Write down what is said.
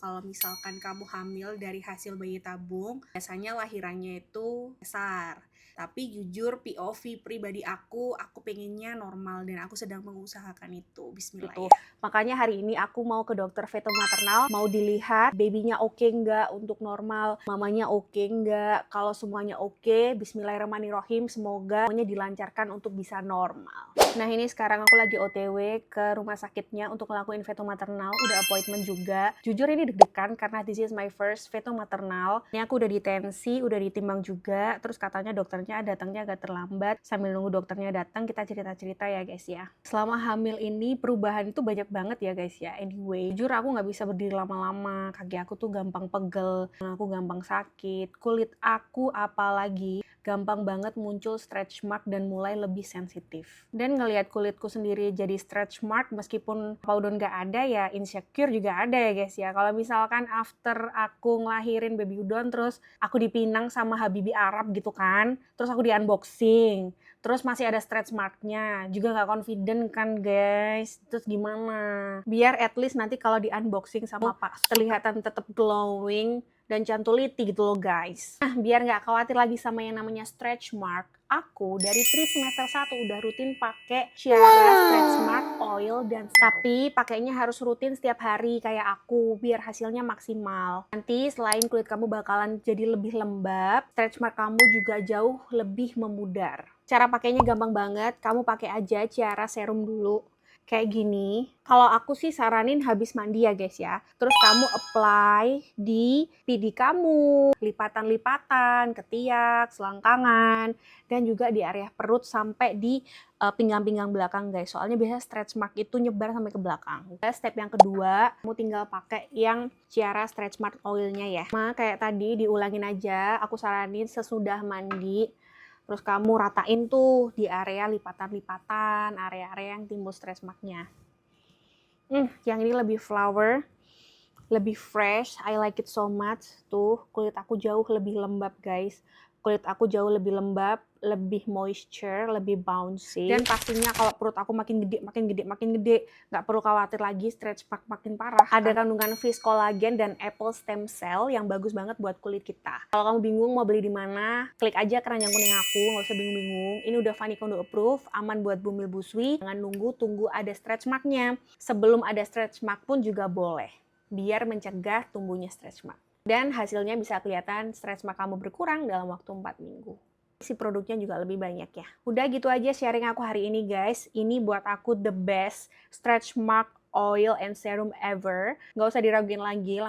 Kalau misalkan kamu hamil dari hasil bayi tabung, biasanya lahirannya itu besar. Tapi jujur POV pribadi aku pengennya normal dan aku sedang mengusahakan itu. Bismillah gitu. ya. Makanya hari ini aku mau ke dokter feto maternal, mau dilihat babynya oke nggak untuk normal, mamanya oke nggak. Kalau semuanya oke, bismillahirrahmanirrahim, semoga semuanya dilancarkan untuk bisa normal. Nah ini sekarang aku lagi OTW ke rumah sakitnya untuk ngelakuin feto maternal, udah appointment juga. Jujur ini deg-degan karena this is my first feto maternal. Ini aku udah ditensi, udah ditimbang juga, terus katanya dokternya datangnya agak terlambat. Sambil nunggu dokternya datang, kita cerita-cerita ya guys ya. Selama hamil ini perubahan itu banyak banget ya guys ya. Anyway, jujur aku nggak bisa berdiri lama-lama, kaki aku tuh gampang pegel, aku gampang sakit, kulit aku apalagi gampang banget muncul stretch mark dan mulai lebih sensitif. Dan ngelihat kulitku sendiri jadi stretch mark meskipun powder nggak ada ya insecure juga ada ya guys ya. Kalau misalkan after aku ngelahirin baby udon terus aku dipinang sama Habibi Arab gitu kan, terus aku di unboxing, terus masih ada stretch marknya, juga nggak confident kan guys. Terus gimana? Biar at least nanti kalau di unboxing sama Pak kelihatan tetap glowing dan cantuliti gitu loh guys. Nah biar nggak khawatir lagi sama yang namanya stretch mark, aku dari semester 1 udah rutin pakai Ciara stretch mark oil dan tapi pakainya harus rutin setiap hari kayak aku biar hasilnya maksimal. Nanti selain kulit kamu bakalan jadi lebih lembab, stretch mark kamu juga jauh lebih memudar. Cara pakainya gampang banget, kamu pakai aja Ciara serum dulu. Kayak gini, kalau aku sih saranin habis mandi ya guys ya. Terus kamu apply di pidi kamu, lipatan-lipatan, ketiak, selangkangan, dan juga di area perut sampai di pinggang-pinggang belakang guys. Soalnya biasanya stretch mark itu nyebar sampai ke belakang. Step yang kedua, kamu tinggal pakai yang Ciara stretch mark oilnya ya. Nah kayak tadi diulangin aja, aku saranin sesudah mandi. Terus kamu ratain tuh di area lipatan-lipatan, area-area yang timbul stretch marknya. Yang ini lebih flower, lebih fresh, I like it so much. Tuh, kulit aku jauh lebih lembab guys. Kulit aku jauh lebih lembab, lebih moisture, lebih bouncy. Dan pastinya kalau perut aku makin gede, nggak perlu khawatir lagi stretch mark makin parah. Ada kandungan fish collagen dan apple stem cell yang bagus banget buat kulit kita. Kalau kamu bingung mau beli di mana, klik aja keranjang kuning aku, nggak usah bingung-bingung. Ini udah Fanny Kondo approve, aman buat bumil busui. Jangan nunggu, tunggu ada stretch marknya. Sebelum ada stretch mark pun juga boleh, biar mencegah tumbuhnya stretch mark. Dan hasilnya bisa kelihatan stretch mark kamu berkurang dalam waktu 4 minggu. Si produknya juga lebih banyak ya. Udah gitu aja sharing aku hari ini guys. Ini buat aku the best stretch mark oil and serum ever. Nggak usah diraguin lagi, langsung